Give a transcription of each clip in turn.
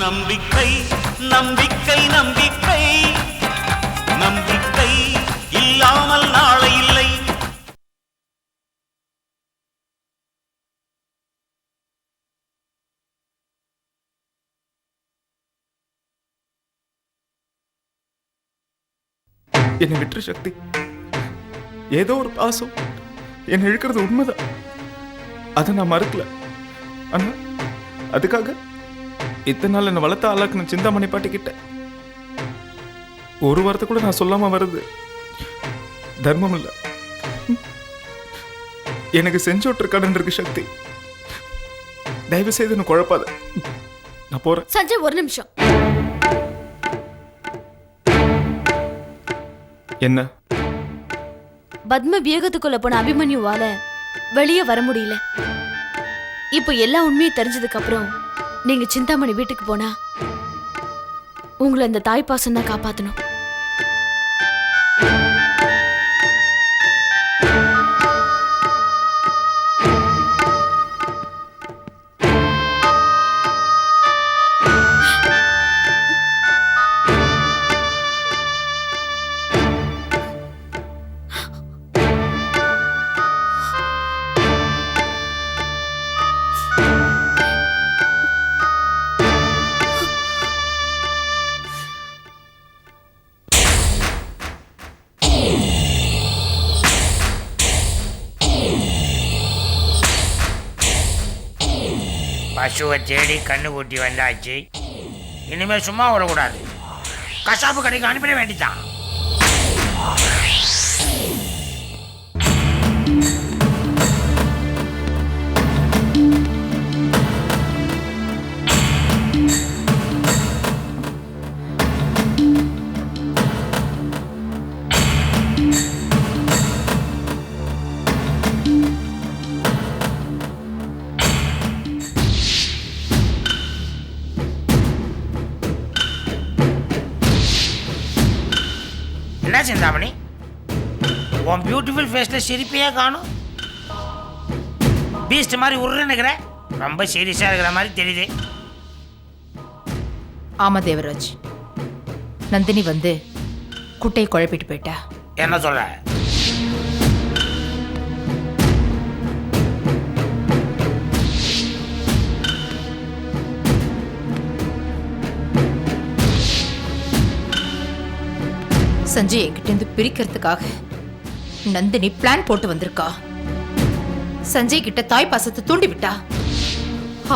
நம்பிக்கை நம்பிக்கை நம்பிக்கை நம்பிக்கை இல்லாமல் நாளை இல்லை. என்னை விட்டுற சக்தி. ஏதோ ஒரு பாசம் என்னை இழுக்கிறது உண்மைதான். அதை நான் மறுக்கல. ஆனா அதுக்காக இத்தனை நாள் என்னை வளர்த்த ஆளாக்குன சிந்தாமணி பாட்டிக்கிட்ட ஒரு வாரத்தை கூட நான் சொல்லாம வருது தர்மம் இல்லை. எனக்கு செஞ்சோட்டு கடன் இருக்கு சக்தி. தயவு செய்து என்ன குழப்பாத. நான் போறேன். சஞ்சய் ஒரு நிமிஷம். என்ன? பத்ம விவேகத்துக்குள்ள போன அபிமன்யுவால வெளியே வர முடியல. இப்போ எல்லா உண்மையும் தெரிஞ்சதுக்கு அப்புறம் நீங்க சிந்தாமணி வீட்டுக்கு போனா உங்களை அந்த தாய் பாசம் தான் காப்பாத்தணும். பசுவை தேடி கண்ணு கூட்டி வந்தாச்சு. இனிமேல் சும்மா விடக்கூடாது. கசாப்பு கடைக்கு அனுப்பிட வேண்டிதான். என்ன சிந்தாமணி, உன் பியூட்டிஃபுல் ஃபேஸில் சிரிப்பையே காணும். பீஸ்ட் மாதிரி உருன்னுக்கிற. ரொம்ப சீரியஸாக இருக்கிற மாதிரி தெரியுது. ஆமா தேவராஜ், நந்தினி வந்து குட்டையை குழப்பிட்டு போயிட்டா. என்ன சொல்ற? சஞ்சய் என்கிட்ட பிரிக்கிறதுக்காக நந்தினி பிளான் போட்டு வந்திருக்கா. சஞ்சய் கிட்ட தாய் பாசத்தை தூண்டி விட்டா.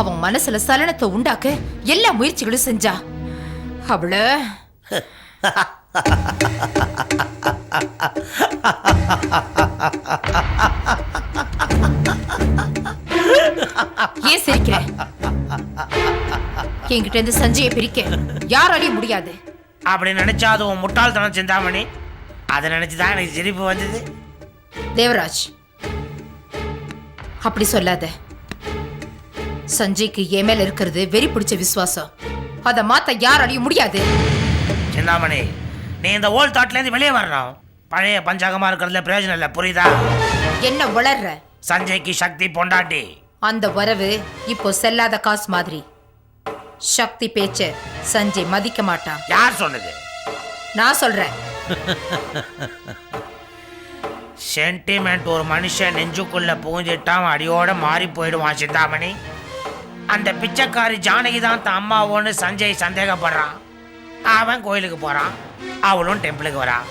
அவன் மனசுல சலனத்தை உண்டாக்க எல்லா முயற்சிகளும் செஞ்சா. அவள ஏன் சிரிக்கிற? என்கிட்ட இருந்து சஞ்சயை பிரிக்க யாராலையும் முடியாது. அப்படி நினைச்சா அது உன் முட்டாள்தனம் சிந்தாமணி. அதை நினைச்சுதான் எனக்கு சிரிப்பு வந்தது. தேவராஜ், அப்படி சொல்லாத. சஞ்சய்க்கு என் மேல இருக்கிறது வெறி பிடிச்ச விசுவாசம். அதை மாத்த யாராலையும் முடியாது. சிந்தாமணி, நீ இந்த ஓல்ட் தாட்ல இருந்து வெளியே வரணும். பழைய பஞ்சாங்கமா இருக்கிறதுல பிரயோஜனம் இல்லை, புரியுதா? என்ன வளர்ற? சஞ்சய்க்கு சக்தி பொண்டாட்டி. அந்த வரவு இப்போ செல்லாத காசு மாதிரி. சக்தி பேச்ச சஞ்சய் மதிக்க மாட்டான். யார் சொன்னது? நான் சொல்றேன். சென்டிமெண்ட் ஒரு மனுஷன் நெஞ்சுக்குள்ள புகுஞ்சிட்டான் அடியோட மாறி போயிடுவான் சிந்தாமணி. அந்த பிச்சைக்காரி ஜானகி தான் தான் அம்மாவோன்னு சஞ்சய் சந்தேகப்படுறான். அவன் கோயிலுக்கு போறான், அவளும் டெம்பிளுக்கு வரான்.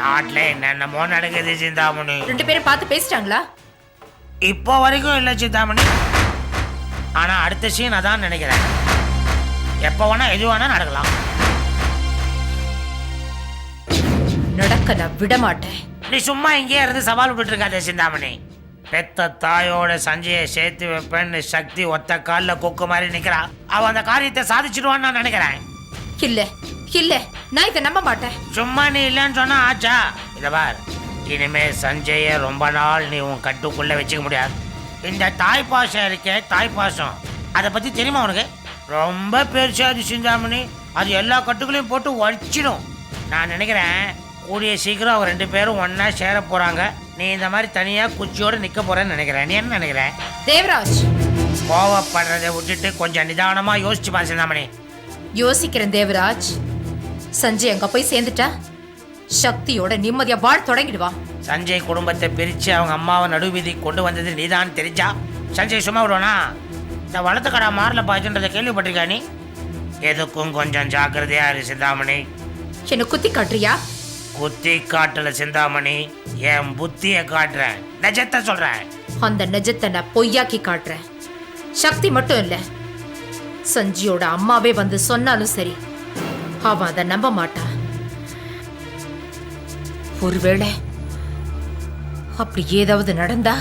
நாட்டில் என்னென்னமோ நடக்குது சிந்தாமணி. 2 பேரும் பார்த்து பேசிட்டாங்களா? இப்போ வரைக்கும் இல்லை சிந்தாமணி. ஆனா அடுத்த சீன் அதான் நினைக்கிறேன். எப்போ வேணா எது வேணா நடக்கலாம். நடக்க நான் விட மாட்டேன். நீ சும்மா இங்கே இருந்து சவால் விட்டுட்டு இருக்காதே சிந்தாமணி. பெத்த தாயோட சஞ்சயை சேர்த்து வைப்பேன்னு சக்தி ஒத்த காலில் கொக்கு மாதிரி நிக்கிறா. அவ அந்த காரியத்தை சாதிச்சிடுவான்னு நான் நினைக்கிறேன். இல்ல இல்ல, நான் இதை நம்ப மாட்டேன். சும்மா நீ இல்லைன்னு சொன்னா ஆச்சா? இதை பார், இனிமே சஞ்சயை ரொம்ப நாள் நீ உன் கட்டுக்குள்ள வச்சுக்க முடியாது. இந்த தாய்ப்பாசம் இருக்கே, தாய்ப்பாசம், அதை பத்தி தெரியுமா உனக்கு? ரொம்ப பெருசாது சிந்தாமணி. அது எல்லா கட்டுகளையும் போட்டு வச்சிடும். நான் நினைக்கிறேன் கூடிய சீக்கிரம் அவங்க 2 பேரும் ஒண்ணா சேர போறாங்க. நீ இந்த மாதிரி தனியா குச்சியோட நிக்க போறேன்னு நினைக்கிறேன். நீ என்ன நினைக்கிற? தேவராஜ், கோவப்படுறதை விட்டுட்டு கொஞ்சம் நிதானமா யோசிச்சு பாரு சிந்தாமணி. யோசிக்கிறேன் தேவராஜ். சஞ்சய் அங்க போய் சேர்ந்துட்டா சக்தியோட நிம்மதியா வாழ தொடங்கிடுவான். சஞ்சய் குடும்பத்தை பிரிச்சு அவங்க அம்மாவை நடுவீதி கொண்டு வந்தது நீதான் தெரிஞ்சா சஞ்சய் சும்மா விடுவானா? இந்த வளர்த்த கடை மாறல பாய்ச்சுன்றதை கேள்விப்பட்டிருக்கா நீ? எதுக்கும் கொஞ்சம் ஜாக்கிரதையா இரு சிந்தாமணி. என்ன குத்தி காட்டுறியா? குத்தி காட்டல சிந்தாமணி, என் புத்திய காட்டுறேன், நிஜத்தை சொல்றேன். அந்த நிஜத்தை நான் பொய்யாக்கி காட்டுறேன். சக்தி மட்டும் இல்ல, சஞ்சியோட அம்மாவே வந்து சொன்னாலும் சரி, அவன் அதை நம்ப மாட்டான். ஒருவேளை அப்படி ஏதாவது நடந்தா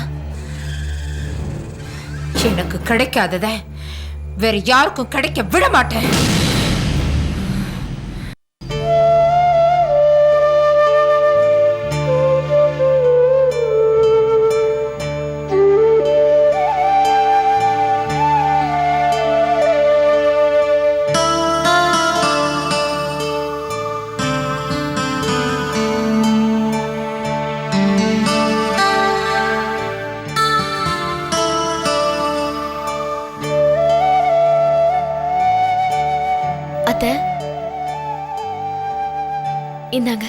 எனக்கு கிடைக்காதத வேற யாருக்கும் கிடைக்க விட மாட்டேன். அத்தை, இந்தாங்க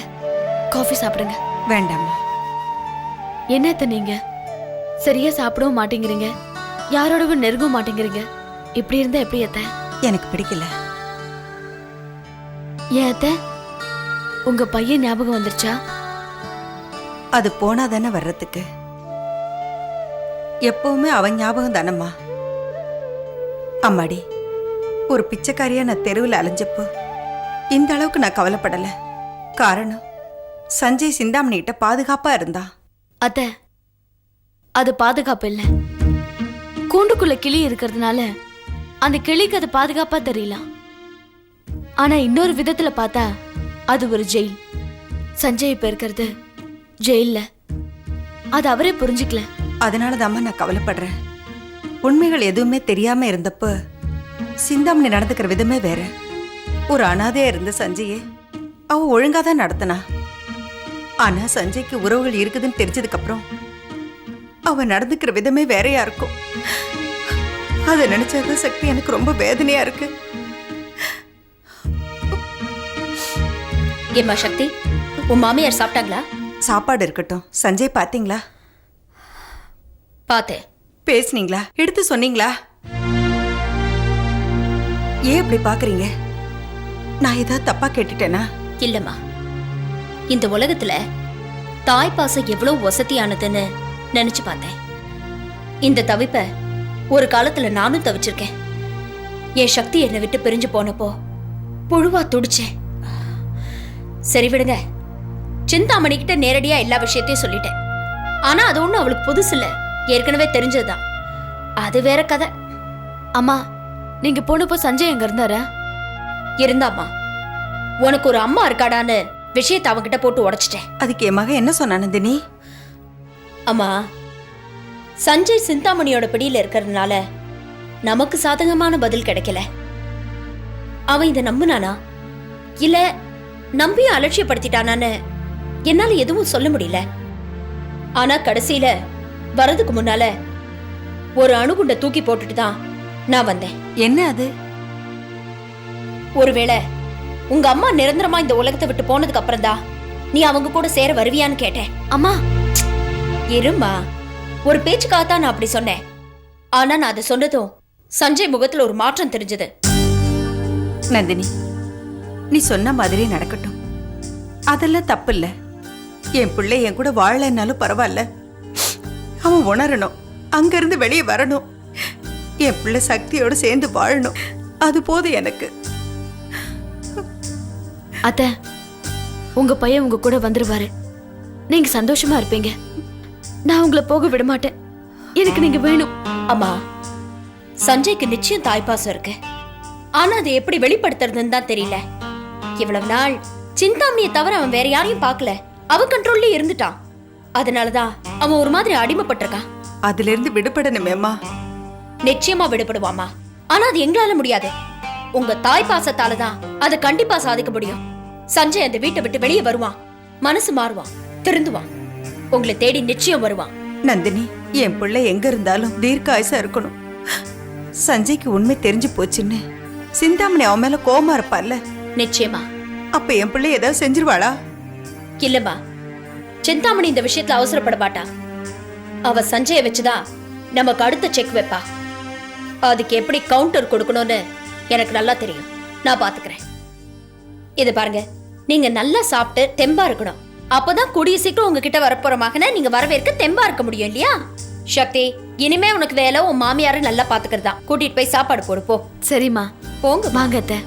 காஃபி சாப்பிடுங்க. வேண்டாமா. என்ன அத்தை நீங்க சரியா சாப்பிடவும் மாட்டேங்கிறீங்க, யாரோடவும் நெருங்கவும் மாட்டேங்கிறீங்க. இப்படி இருந்தா எப்படி அத்தை? எனக்கு பிடிக்கல. ஏன் அத்தை, உங்க பையன் ஞாபகம் வந்துருச்சா? அது போனா தானே வர்றதுக்கு. எப்பவுமே அவன் ஞாபகம் தானம்மா. அம்மாடி, ஒரு பிச்சைக்காரியா நான் தெருவில் அலைஞ்சப்போ இந்த அளவுக்கு நான் கவலைப்படல. காரணம், சஞ்சய் சிந்தாமணிகிட்ட பாதுகாப்பா இருந்தான். அத்தை, அது பாதுகாப்பு இல்ல. கூண்டுக்குள்ள கிளி இருக்கிறதுனால அந்த கிளிக்கு அது பாதுகாப்பா தெரியலாம். ஆனா இன்னொரு விதத்துல பார்த்தா அது ஒரு ஜெயில். சஞ்சய் இப்ப இருக்கிறது ஜெயில்ல. அது அவரே புரிஞ்சுக்கல. அதனாலதாம்மா நான் கவலைப்படுறேன். உண்மைகள் எதுவுமே தெரியாம இருந்தப்ப சிந்தாமணி நடந்துக்கிற விதமே வேற. ஒரு அனாதையா இருந்த சஞ்சயே அவ ஒழுங்காதான் நடத்தினா. ஆனா சஞ்சய்க்கு உறவுகள் இருக்குதுன்னு தெரிஞ்சதுக்கு அப்புறம் அவ நடந்துக்கிற விதமே வேறையா இருக்கும். அதை நினைச்சாதான் சக்தி எனக்கு ரொம்ப வேதனையா இருக்கு. ஏம்மா சக்தி, உன் மாமியார் சாப்பிட்டாங்களா? சாப்பாடு இருக்கட்டும், சஞ்சய் பாத்தீங்களா? பார்த்தேன். பேசுனீங்களா? எடுத்து சொன்னீங்களா? ஏன் இப்படி பாக்குறீங்க? நான் ஏதாவது தப்பா கேட்டுட்டேனா? இல்லம்மா, இந்த உலகத்துல தாய்ப்பாசம் எவ்வளவு வசதியானதுன்னு நினைச்சு பார்த்தேன். இந்த தவிப்ப ஒரு காலத்துல நானும் தவிச்சிருக்கேன். என் சக்தி என்னை விட்டு பிரிஞ்சு போனப்போ புழுவா துடிச்சேன். சரி விடுங்க, சிந்தாமணி கிட்ட நேரடியா எல்லா விஷயத்தையும் சொல்லிட்டேன். ஆனா அது ஒண்ணும் அவளுக்கு புதுசு இல்ல, ஏற்கனவே தெரிஞ்சதுதான். அது வேற கதை. அம்மா, நீங்க போனப்போ சஞ்சய் எங்க இருந்தாரா? இருந்தாம்மா. உனக்கு ஒரு அம்மா இருக்காடான்னு விஷயத்தை அவங்கிட்ட போட்டு உடைச்சிட்டேன். அதுக்கு என் மகன் என்ன சொன்ன நந்தினி? அம்மா, சஞ்சய் சிந்தாமணியோட பிடியில இருக்கிறதுனால நமக்கு சாதகமான பதில் கிடைக்கல. அவன் இதை நம்புனானா இல்ல நம்பியும் அலட்சியப்படுத்திட்டானான்னு என்னால எதுவும் சொல்ல முடியல. ஆனா கடைசியில வரதுக்கு முன்னால ஒரு அணுகுண்ட தூக்கி போட்டுட்டு தான் நான் வந்தேன். என்ன அது? ஒருவேளை உங்க அம்மா நிரந்தரமா இந்த உலகத்தை விட்டு போனதுக்கு அப்புறம் தான் நீ அவங்க கூட சேர வருவியான்னு கேட்டேன். அம்மா இருமா, ஒரு பேச்சுக்காகத்தான் நான் அப்படி சொன்னேன். ஆனா நான் அதை சொன்னதும் சஞ்சய் முகத்துல ஒரு மாற்றம் தெரிஞ்சது. நந்தினி, நீ சொன்ன மாதிரி நடக்கட்டும். அதெல்லாம் தப்பு இல்ல. என் பிள்ளை என் கூட வாழலைன்னாலும் பரவாயில்ல. அவன் உணரணும், அங்கிருந்து வெளியே வரணும். என் பிள்ளை சக்தியோட சேர்ந்து வாழணும். அது போதும் எனக்கு. அத்த, உங்க பையன் உங்க கூட வந்துருவாரு. நீங்க சந்தோஷமா இருப்பீங்க. நான் உங்களை போக விட மாட்டேன். எனக்கு நீங்க வேணும். அம்மா, சஞ்சய்க்கு நிச்சயம் தாய்ப்பாசம் இருக்கு. ஆனா அதை எப்படி வெளிப்படுத்துறதுன்னு தான் தெரியல. இவ்வளவு நாள் சிந்தாமணியை தவிர அவன் வேற யாரையும் பார்க்கல. அவன் கண்ட்ரோல்ல இருந்துட்டான். அதனாலதான் அவன் ஒரு மாதிரி அடிமைப்பட்டிருக்கான். அதுல இருந்து விடுபடணுமேம்மா. நிச்சயமா விடுபடுவாமா. ஆனா அது எங்களால முடியாது. உங்க தாய் பாசத்தால தான் அதை கண்டிப்பா சாதிக்க முடியும். சஞ்சய் அந்த வீட்டை விட்டு வெளியே வருவான். மனசு மாறுவான், திருந்துவான், உங்களை தேடி நிச்சயம் வருவான். நந்தினி, என் பிள்ளை எங்க இருந்தாலும் தீர்க்காயுசா இருக்கணும். சஞ்சய்க்கு உண்மை தெரிஞ்சு போச்சுன்னு சிந்தாமணி அவன் மேல கோவமா இருப்பாள்ல, நிச்சயமா. அப்ப என் பிள்ளை ஏதாவது செஞ்சிருவாளா? இல்லம்மா, சிந்தாமணி இந்த விஷயத்துல அவசரப்பட மாட்டா. அவ சஞ்சய வச்சுதான் நமக்கு அடுத்த செக் வைப்பா. அதுக்கு எப்படி கவுண்டர் கொடுக்கணும்னு எனக்கு நல்லா தெரியும். நான் பாத்துக்கிறேன். இது பாருங்க, நீங்க நல்லா சாப்பிட்டு தெம்பா இருக்கணும். அப்பதான் கூடிய சீக்கிரம் உங்ககிட்ட வரப்போற மகனை நீங்க வரவேற்க தெம்பா இருக்க முடியும் இல்லையா? சக்தி, இனிமே உனக்கு வேலை உன் மாமியாரை நல்லா பாத்துக்கிறதா. கூட்டிட்டு போய் சாப்பாடு போடு போ. சரிம்மா, போங்க. வாங்க அத்தை.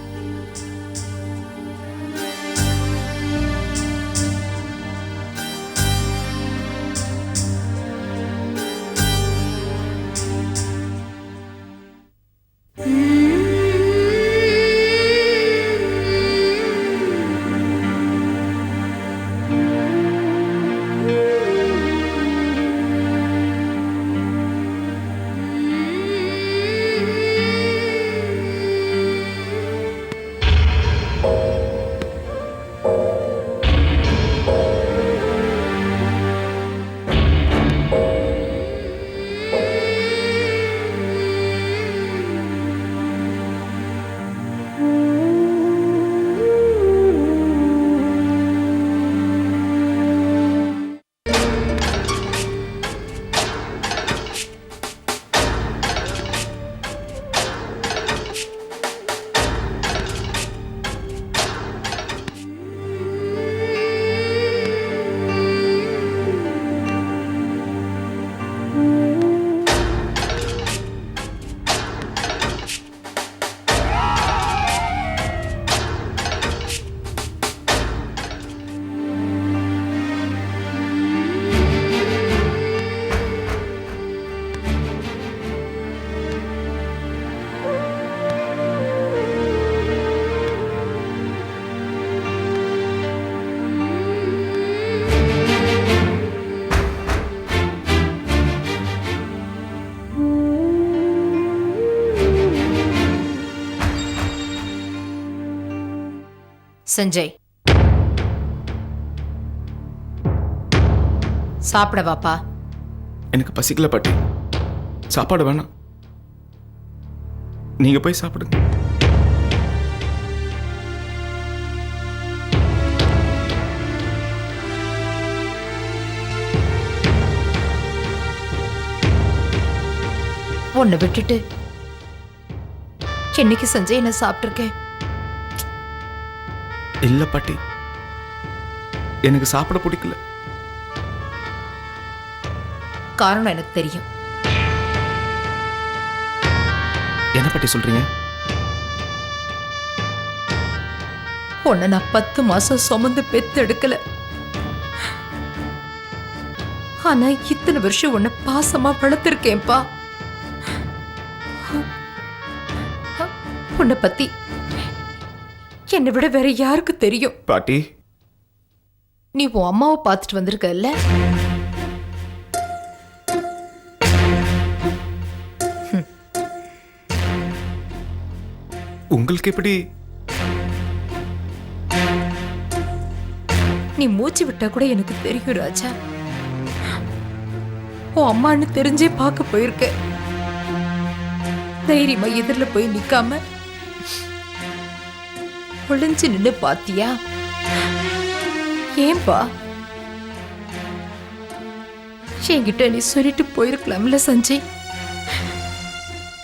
சஞ்சய், சாப்பிட வாப்பா. எனக்கு பசிக்கல பாட்டி, சாப்பாடு வேணாம், நீங்க போய் சாப்பிடுங்க. உன்னை விட்டுட்டு என்னைக்கு சஞ்சய் என்ன சாப்பிட்டிருக்கேன்? இல்ல பாட்டி, எனக்கு சாப்பிட பிடிக்கல. காரணம் எனக்கு தெரியும். என்ன பாட்டி சொல்றீங்க? உன்னை நான் 10 மாசம் சுமந்து பெத்து எடுக்கல. ஆனா இத்தனை வருஷம் உன்னை பாசமா வளர்த்திருக்கேன்பா. உன்னை பத்தி என்னை விட வேற யாருக்கு தெரியும்? பாட்டி, நீ உன் அம்மாவை பார்த்துட்டு வந்திருக்கல்ல? உங்களுக்கு எப்படி? நீ மூச்சு விட்டா கூட எனக்கு தெரியும் ராஜா. உன் அம்மான்னு தெரிஞ்சே பார்க்க போயிருக்க. தைரியமா எதிரில போய் நிக்காம ஒளிஞ்சு நின்னு பாத்தியா? ஏன்பா என்கிட்ட நீ சொல்லிட்டு போயிருக்கலாம்ல சஞ்சய்?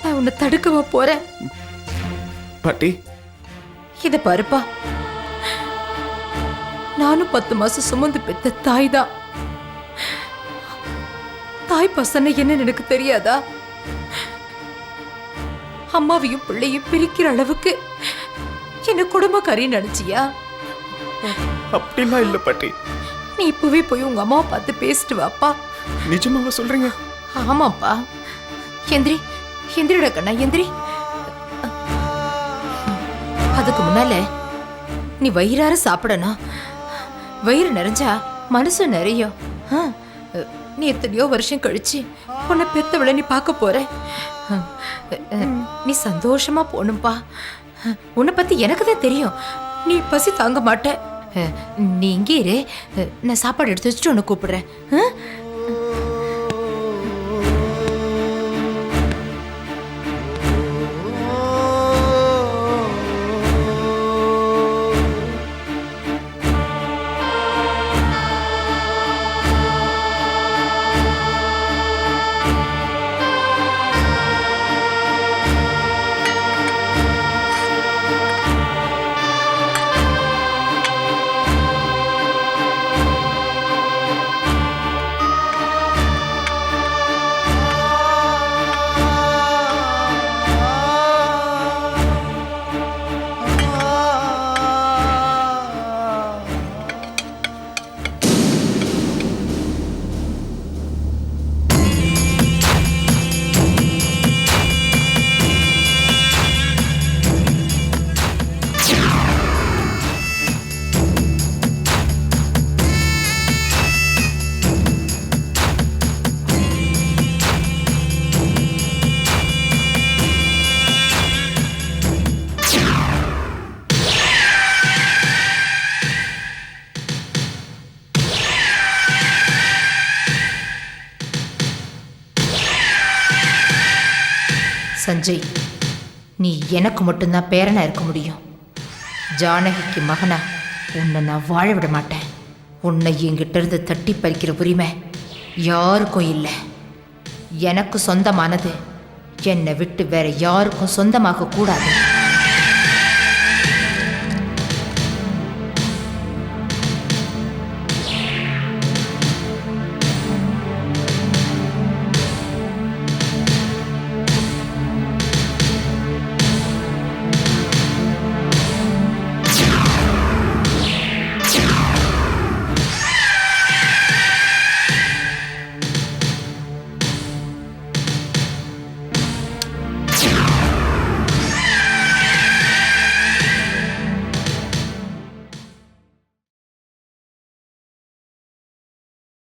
நான் உன்னை தடுக்கவா போறேன்? பாட்டி, இத பாருப்பா, நானும் 10 மாசம் சுமந்து பெத்த தாய் தான். தாய் பசன என்னன்னு எனக்கு தெரியாதா? அம்மாவையும் பிள்ளையும் பிரிக்கிற அளவுக்கு என்ன குடும்பக்காரி நினைச்சியா? அப்படிலாம் இல்ல பாட்டி. நீ இப்பவே போய் உங்க அம்மாவை பார்த்து பேசிட்டு வாப்பா. நிஜமாவா சொல்றீங்க? ஆமாப்பா. எந்திரி, எந்திரிட கண்ணா, எந்திரி. அதுக்கு முன்னால நீ வயிறார சாப்பிடணும். வயிறு நிறைஞ்சா மனசு நிறையும். நீ எத்தனையோ வருஷம் கழிச்சு உன்னை பெத்தவளை நீ பார்க்க போற. நீ சந்தோஷமா போகணும்பா. உன்னை பத்தி எனக்கு தான் தெரியும். நீ பசி தாங்க மாட்ட. நீ இங்கே இரு. நான் சாப்பாடு எடுத்து வச்சுட்டு உன்னை கூப்பிடுறேன். சஞ்சய், நீ எனக்கு மட்டும்தான் பேரனா இருக்க முடியும். ஜானகிக்கு மகனா உன்னை நான் வாழ விட மாட்டேன். உன்னை என்கிட்ட இருந்து தட்டி பறிக்கிற உரிமை யாருக்கும் இல்லை. எனக்கு சொந்தமானது என்னை விட்டு வேற யாருக்கும் சொந்தமாக கூடாது.